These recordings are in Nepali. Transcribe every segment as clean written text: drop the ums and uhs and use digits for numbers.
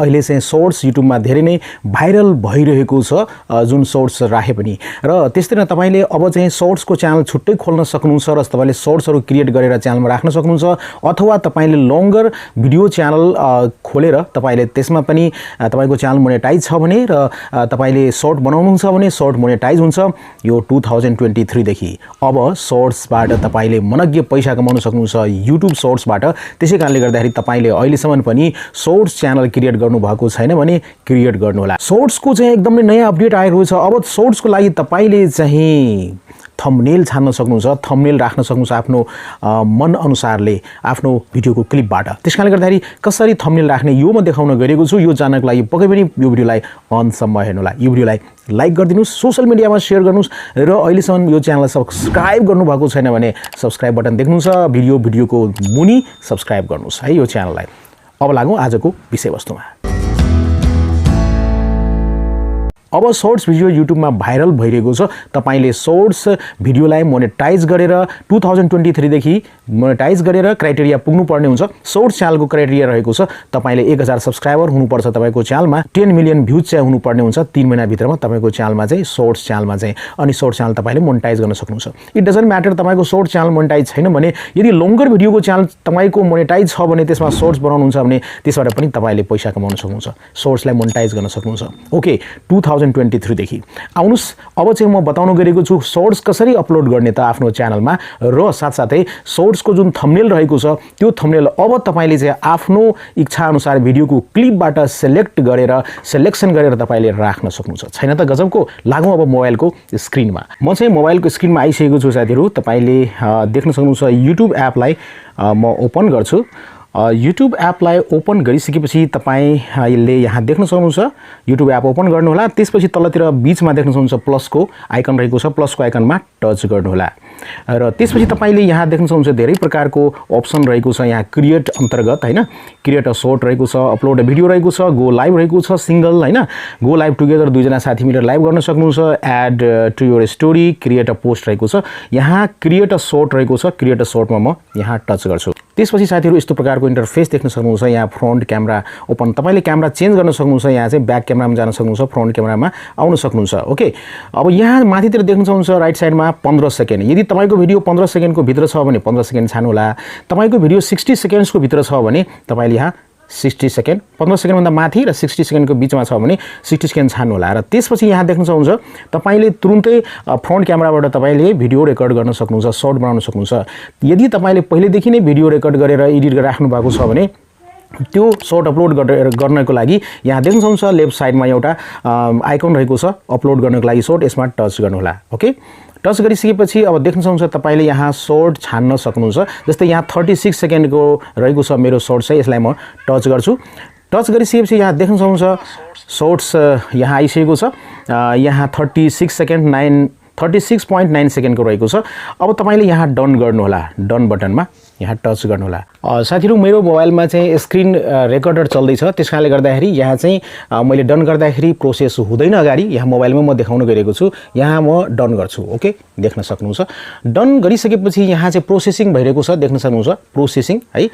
अहिले चाहिँ शॉर्ट्स युट्युबमा धेरै नै भाइरल भइरहेको छ जुन शॉर्ट्स राखे पनि र त्यस्तै नै तपाईले अब चाहिँ शॉर्ट्सको च्यानल छुट्टै खोल्न सक्नुहुन्छ र तपाईले शॉर्ट्सहरु क्रिएट गरेर च्यानलमा राख्न सक्नुहुन्छ अथवा तपाईले लंगर भिडियो च्यानल खोलेर तपाईले त्यसमा पनि तपाईको च्यानल मोनेटाइज छ भने र तपाईले शॉर्ट बनाउनुहुन्छ भने शॉर्ट मोनेटाइज हुन्छ। यो 2023 देखि अब शॉर्ट्सबाट तपाईले मनग्य पैसा कमाउन सक्नुहुन्छ युट्युब शॉर्ट्सबाट। त्यसै कारणले गर्दाखेरि तपाईले अहिलेसम्म पनि शॉर्ट्स च्यानल क्रिएट गर्नु भएको छैन भने क्रिएट गर्नु होला। शॉर्ट्सको चाहिँ एकदमै नयाँ अपडेट आएको छ। अब शॉर्ट्सको लागि तपाईले चाहिँ थम्बनेल छान्न सक्नुहुन्छ, थम्बनेल राख्न सक्नुहुन्छ आफ्नो मन अनुसारले आफ्नो भिडियोको क्लिपबाट। त्यसकारणले गर्दाखेरि कसरी थम्बनेल राख्ने यो म देखाउन गएको छु। यो जाननको लागि पक्कै पनि यो भिडियोलाई अन्तसम्म हेर्नु होला। यो भिडियोलाई लाइक गरिदिनुस्, सोशल मिडियामा शेयर गर्नुस् र अहिलेसम्म यो च्यानललाई सब्स्क्राइब गर्नु भएको छैन भने सब्स्क्राइब बटन देख्नुहुन्छ भिडियोको मुनि सब्स्क्राइब गर्नुस् है यो च्यानललाई। अब लागौं आजको विषयवस्तुमा। अब शॉर्ट्स भिडियो युट्युबमा भाइरल भइरहेको छ। तपाईले शॉर्ट्स भिडियोलाई मोनेटाइज गरेर 2023 देखि मोनेटाइज गरेर क्राइटेरिया पुग्नु पर्ने हुन्छ। शॉर्ट्स च्यानलको क्राइटेरिया रहेको छ तपाईले 1000 सब्स्क्राइबर हुनुपर्छ तपाईको च्यानलमा, 10 मिलियन भ्यूज चाहिँ हुनुपर्ने हुन्छ 3 महिना भित्रमा तपाईको च्यानलमा चाहिँ शॉर्ट्स च्यानलमा चाहिँ। अनि शॉर्ट्स च्यानल तपाईले मोनेटाइज गर्न सक्नुहुन्छ। इट डजन्ट म्याटर तपाईको शॉर्ट्स च्यानल मोनेटाइज छैन भने, यदि लंगर भिडियोको च्यानल तपाईको मोनेटाइज छ भने त्यसमा शॉर्ट्स बनाउनुहुन्छ भने त्यसबाट पनि तपाईले पैसा कमाउन सक्नुहुन्छ, शॉर्ट्सलाई मोनेटाइज गर्न सक्नुहुन्छ। ओके 2023 देखि आउनुस् अब चाहिँ म बताउन गएको छु शॉर्ट्स कसरी अपलोड गर्ने त आफ्नो च्यानलमा र साथसाथै शॉर्ट्सको जुन थम्बनेल रहेको छ त्यो थम्बनेल अब तपाईले चाहिँ आफ्नो इच्छा अनुसार भिडियोको क्लिपबाट सेलेक्सन गरेर तपाईले राख्न सक्नुहुन्छ। छैन त गजबको। लागौं अब मोबाइलको स्क्रिनमा। म चाहिँ मोबाइलको स्क्रिनमा आइसकेको छु साथीहरु। तपाईले देख्न सक्नुहुन्छ युट्युब एपलाई म ओपन गर्छु। युट्युब एपलाई ओपन गरिसकेपछि तपाईले यहाँ देख्न सक्नुहुन्छ युट्युब एप ओपन गर्नु होला। त्यसपछि तलतिर बीचमा देख्न सक्नुहुन्छ प्लसको आइकन रहेको छ, प्लसको आइकनमा टच गर्नु होला र त्यसपछि तपाईले यहाँ देख्न सक्नुहुन्छ धेरै प्रकारको अप्सन रहेको छ। यहाँ क्रिएट अन्तर्गत हैन, क्रिएट अ शॉर्ट रहेको छ, अपलोड अ भिडियो रहेको छ, गो लाइभ रहेको छ, सिंगल हैन, गो लाइभ टुगेदर दुईजना साथी मिलेर लाइभ गर्न सक्नुहुन्छ, add to your story, create a post रहेको छ। यहाँ क्रिएट अ शॉर्ट रहेको छ। क्रिएट अ शॉर्टमा म यहाँ टच गर्छु। त्यसपछि साथीहरु यस्तो प्रकारको इन्टरफेस देख्न सक्नुहुन्छ। यहाँ फ्रन्ट क्यामेरा ओपन, तपाईले क्यामेरा चेन्ज गर्न सक्नुहुन्छ। यहाँ चाहिँ ब्याक क्यामेरामा जान सक्नुहुन्छ, फ्रन्ट क्यामेरामा आउन सक्नुहुन्छ। ओके अब यहाँ माथितिर देख्न सक्नुहुन्छ राइट साइडमा 15 सेकेन्ड। यदि तपाईको भिडियो 15 सेकेन्डको भित्र छ भने 15 सेकेन्ड छान्नु होला। तपाईको भिडियो 60 सेकेन्ड्सको भित्र छ भने तपाईले यहाँ 60 सेकेन्ड, 15 सेकेन्ड भन्दा माथि र 60 सेकेन्डको बीचमा छ भने 60 सेकेन्ड छान्नु होला। र त्यसपछि यहाँ देख्न सक्नुहुन्छ तपाईले तुरुन्तै फ्रन्ट क्यामेराबाट तपाईले भिडियो रेकर्ड गर्न सक्नुहुन्छ, शॉर्ट बनाउन सक्नुहुन्छ। यदि तपाईले पहिलेदेखि नै भिडियो रेकर्ड गरेर एडिट गरेर राख्नु भएको छ भने त्यो शॉर्ट अपलोड गर्नको लागि यहाँ देख्न सक्नुहुन्छ लेफ्ट साइडमा एउटा आइकन रहेको छ अपलोड गर्नको लागि शॉर्ट, यसमा टच गर्नु होला। ओके टच गरिसकेपछि अब देख्न सक्नुहुन्छ तपाईले यहाँ शॉर्ट छान्न सक्नुहुन्छ। जस्तै यहाँ 36 सेकेन्डको रहेको छ मेरो शॉर्ट चाहिँ, यसलाई म टच गर्छु। टच गरिसकेपछि यहाँ देख्न सक्नुहुन्छ शॉर्ट्स यहाँ आइसकेको छ। यहाँ 36.9 सेकेन्डको रहेको छ। अब तपाईले यहाँ डन गर्नु होला। डन बटनमा यहाँ टच गर्नु होला। साथीहरु मेरो मोबाइलमा चाहिँ स्क्रिन रेकर्डर चल्दै छ, त्यसकारणले गर्दाखेरि यहाँ चाहिँ मैले डन गर्दाखेरि प्रोसेस हुँदैन अगाडि। यहाँ मोबाइलमा म देखाउन गएको छु। यहाँ म डन गर्छु। ओके देख्न सक्नुहुन्छ। डन गरिसकेपछि यहाँ चाहिँ प्रोसेसिङ भइरहेको छ, देख्न सक्नुहुन्छ प्रोसेसिङ है।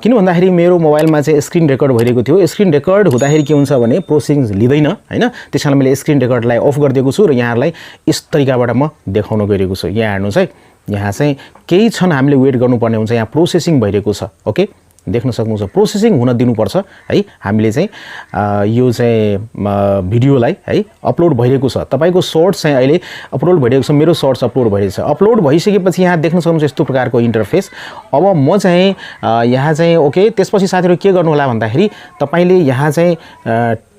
किन भन्दाखेरि मेरो मोबाइलमा चाहिँ स्क्रिन रेकर्ड भइरहेको थियो। स्क्रिन रेकर्ड हुँदाखेरि के हुन्छ भने प्रोसेसिङ लिँदैन हैन, त्यसकारण मैले स्क्रिन रेकर्डलाई अफ गरिदिएको छु र यहाँहरुलाई यस तरिकाबाट म देखाउन गएको छु। यहाँ हेर्नुस् है, यहाँ चाहिँ केही क्षण हामीले वेट गर्नुपर्ने हुन्छ। यहाँ प्रोसेसिङ भइरहेको छ। ओके देख्न सक्नुहुन्छ प्रोसेसिङ हुन दिनुपर्छ है। हामीले चाहिँ यो चाहिँ भिडियोलाई है अपलोड भइरहेको छ। तपाईको शॉर्ट्स चाहिँ अहिले अपलोड भइरहेको छ। मेरो शॉर्ट्स अपलोड भइरहेछ। अपलोड भइसकेपछि यहाँ देख्न सक्नुहुन्छ यस्तो प्रकारको इन्टरफेस। अब म चाहिँ यहाँ चाहिँ ओके त्यसपछि साथीहरु के गर्नु होला भन्दाखेरि तपाईले यहाँ चाहिँ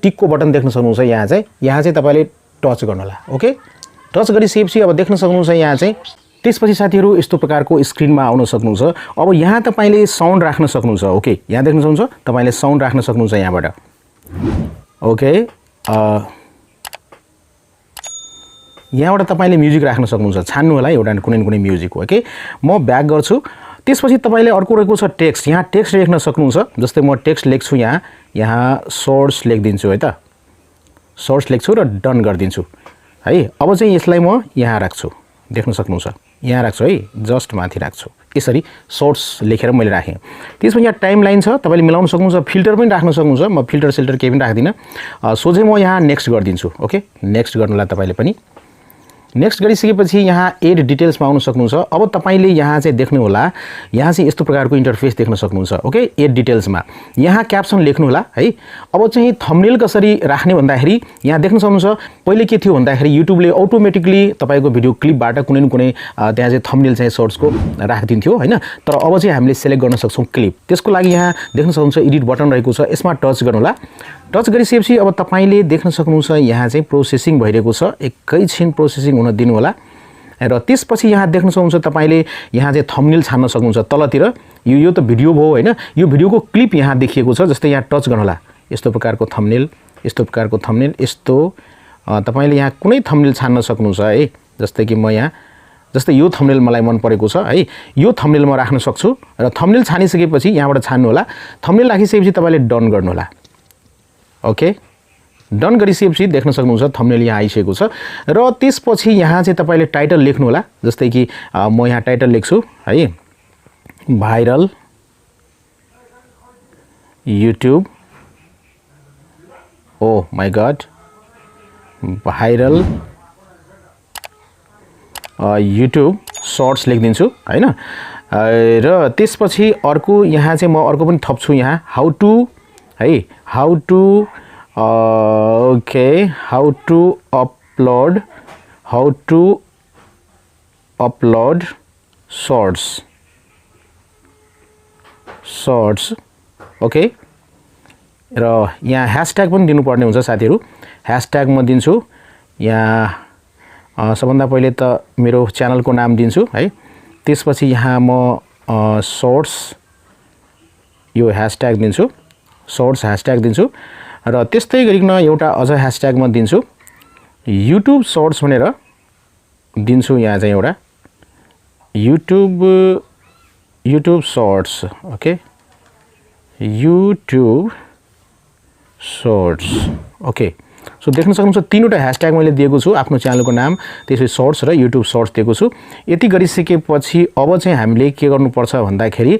टिकको बटन देख्न सक्नुहुन्छ। यहाँ चाहिँ तपाईले टच गर्नु होला। ओके टच गरिसकेपछि अब देख्न सक्नुहुन्छ यहाँ चाहिँ त्यसपछि साथीहरु यस्तो प्रकारको स्क्रिनमा आउन सक्नुहुन्छ। अब यहाँ तपाईले साउन्ड राख्न सक्नुहुन्छ। ओके यहाँ देख्न सक्नुहुन्छ तपाईले साउन्ड राख्न सक्नुहुन्छ यहाँबाट। ओके यहाँबाट तपाईले म्युजिक राख्न सक्नुहुन्छ। छान्नु होला एउटा कुनै म्युजिक। ओके म ब्याक गर्छु। त्यसपछि तपाईले अर्को रहेको छ टेक्स्ट। यहाँ टेक्स्ट लेख्न सक्नुहुन्छ। जस्तै म टेक्स्ट लेख्छु। यहाँ शॉर्ट्स लेख्दिन्छु है त, शॉर्ट्स लेख्छु र डन गर्दिन्छु है। अब चाहिँ यसलाई म यहाँ राख्छु। देख्न सक्नुहुन्छ यहाँ राख्छु है, जस्ट माथि राख्छु। यसरी शॉर्ट्स लेखेर मैले राखेँ। त्यसपछि यहाँ टाइमलाइन छ, तपाईले मिलाउन सक्नुहुन्छ, फिल्टर पनि राख्न सक्नुहुन्छ। म फिल्टर सेल्टर केही पनि राख्दिनँ, सोझै म यहाँ नेक्स्ट गरिदिन्छु। ओके, नेक्स्ट गर्नुलाई तपाईले पनि नेक्स्ट गरिसकेपछि यहाँ एड डिटेल्समा आउन सक्नुहुन्छ। अब तपाईले यहाँ चाहिँ देख्नु होला, यहाँ चाहिँ यस्तो प्रकारको इन्टरफेस देख्न सक्नुहुन्छ। ओके, एड डिटेल्समा यहाँ क्याप्सन लेख्नु होला है। अब चाहिँ थम्बनेल कसरी राख्ने भन्दाखेरि यहाँ देख्न सक्नुहुन्छ, पहिले के थियो भन्दाखेरि युट्युबले अटोमेटिकली तपाईको भिडियो क्लिपबाट कुनै न कुनै त्यहाँ चाहिँ थम्बनेल चाहिँ शॉर्ट्सको राखिदिन्थ्यो हैन। तर अब चाहिँ हामीले सिलेक्ट गर्न सक्छौं क्लिप। त्यसको लागि यहाँ देख्न सक्नुहुन्छ एडिट बटन रहेको छ, यसमा टच गर्नु होला। टच गरिसकेपछि अब तपाईले देख्न सक्नुहुन्छ यहाँ चाहिँ प्रोसेसिङ भइरहेको छ, एकैछिन प्रोसेसिङ हुन दिनु होला। र त्यसपछि यहाँ देख्न सक्नुहुन्छ तपाईले यहाँ चाहिँ थम्बनेल छान्न सक्नुहुन्छ तलतिर। यो त भिडियो भयो हैन, यो भिडियोको क्लिप यहाँ देखिएको छ। जस्तै यहाँ टच गर्नु होला, यस्तो प्रकारको थम्बनेल, यस्तो प्रकारको थम्बनेल, यस्तो तपाईले यहाँ कुनै थम्बनेल छान्न सक्नुहुन्छ है। जस्तै कि म यहाँ जस्तै यो थम्बनेल मलाई मन परेको छ है, यो थम्बनेल म राख्न सक्छु। र थम्बनेल छानिसकेपछि यहाँबाट छान्नु होला। थम्बनेल राखिसकेपछि तपाईले डन गर्नु होला। ओके, डन गरिसकेपछि देख्न सक्नुहुन्छ थम्बनेल यहाँ आइसकेको छ। र त्यसपछि यहाँ चाहिँ तपाईले टाइटल लेख्नु होला। जस्तै कि म यहाँ टाइटल लेख्छु है, viral YouTube, oh my god, viral YouTube shorts लेखिदिन्छु हैन। र त्यसपछि अर्को यहाँ चाहिँ म अर्को पनि थप्छु यहाँ, हाउ टु है, how to okay, how to upload shorts. Okay, र यहाँ ह्याशट्याग पनि दिनुपर्ने हुन्छ साथीहरु। ह्याशट्याग म दिन्छु यहाँ, सबभन्दा पहिले त मेरो च्यानलको नाम दिन्छु है। त्यसपछि यहाँ म शॉर्ट्स यो ह्याशट्याग दिन्छु, शॉर्ट्स ह्याशट्याग दिन्छु। र त्यस्तै गरिकन एउटा अझ ह्याशट्याग म दिन्छु, युट्युब शॉर्ट्स भनेर दिन्छु। यहाँ चाहिँ एउटा YouTube shorts. Okay, YouTube shorts. Okay, so देख्न सक्नुहुन्छ तीनवटा ह्याशट्याग मैले दिएको छु, आफ्नो च्यानलको नाम, त्यसपछि शॉर्ट्स र युट्युब शॉर्ट्स दिएको छु। यति गरिसकेपछि अब चाहिँ हामीले के गर्नुपर्छ भन्दाखेरि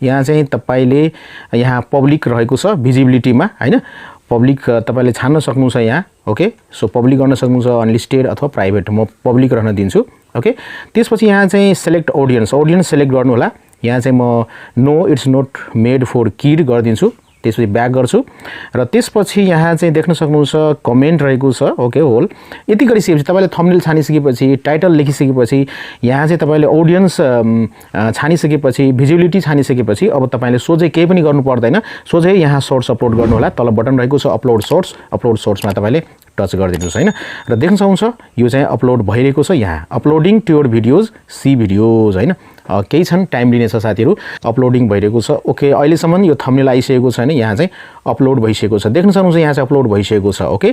यहाँ चाहिँ तपाईले यहाँ पब्लिक रहेको छ भिजिबिलिटीमा हैन, पब्लिक तपाईले छान्न सक्नुहुन्छ यहाँ। ओके, सो पब्लिक गर्न सक्नुहुन्छ, अनलिस्टेड अथवा प्राइभेट, म पब्लिक रहन दिन्छु। ओके, त्यसपछि यहाँ चाहिँ सिलेक्ट ऑडियन्स सिलेक्ट गर्नु होला। यहाँ चाहिँ म no it's not made for kid गरिदिन्छु। त्यसपछि ब्याक गर्छु। र त्यसपछि यहाँ चाहिँ देख्न सक्नुहुन्छ कमेन्ट रहेको छ। ओके, होल। यति गरिसकेपछि तपाईले थम्बनेल छानिसकेपछि, टाइटल लेखिसकेपछि, यहाँ चाहिँ तपाईले ऑडियन्स छानिसकेपछि, भिजिबिलिटी छानिसकेपछि अब तपाईले सोझै केही पनि गर्नु पर्दैन, सोझै यहाँ शॉर्ट्स अपलोड गर्नु होला। तल बटन रहेको छ अपलोड शॉर्ट्समा तपाईले टच गरिदिनुस् हैन। र देख्न सक्नुहुन्छ यो चाहिँ अपलोड भइरहेको छ। यहाँ uploading to your videos, see videos हैन, केही छन्, टाइम लिनेछ साथीहरु, अपलोडिङ भइरहेको छ। ओके, अहिलेसम्म यो थम्बनेल आइसकेको छैन, यहाँ चाहिँ अपलोड भइसकेको छ। देख्न सक्नुहुन्छ यहाँ चाहिँ अपलोड भइसकेको छ। ओके,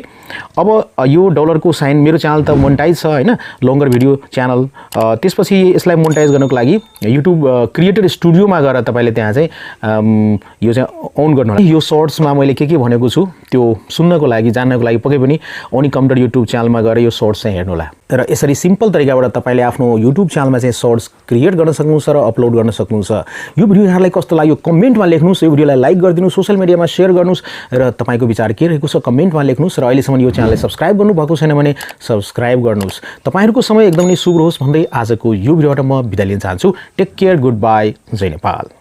अब यो डलरको साइन, मेरो च्यानल त मोनेटाइज छ हैन, लङ्गर भिडियो च्यानल। त्यसपछि यसलाई मोनेटाइज गर्नको लागि युट्युब क्रिएटर स्टुडियोमा गएर तपाईले त्यहाँ चाहिँ यो चाहिँ अन गर्नु होला। यो शॉर्ट्समा मैले के भनेको छु त्यो सुन्नको लागि, जान्नको लागि पक्कै पनि ओनिक कम्प्युटर युट्युब च्यानलमा गएर यो शॉर्ट्स चाहिँ हेर्नु होला। र यसरी सिम्पल तरिकाबाट तपाईले आफ्नो युट्युब च्यानलमा चाहिँ शॉर्ट्स क्रिएट गर्न सक्नुहुन्छ र अपलोड गर्न सक्नुहुन्छ। यो भिडियो यहाँलाई कस्तो लाग्यो कमेन्टमा लेख्नुस्, यो भिडियोलाई लाइक गरिदिनुस्, सोशल मिडियामा शेयर गर्नुस्, र तपाईको विचार के रहेको छ कमेन्टमा लेख्नुस्। र अहिलेसम्म यो च्यानललाई सब्स्क्राइब गर्नु भएको छैन भने सब्स्क्राइब गर्नुस्। तपाईहरुको समय एकदमै शुभ होस् भन्दै आजको यो भिडियोबाट म बिदा लिन चाहन्छु। Take care, good by, Jay Nepal.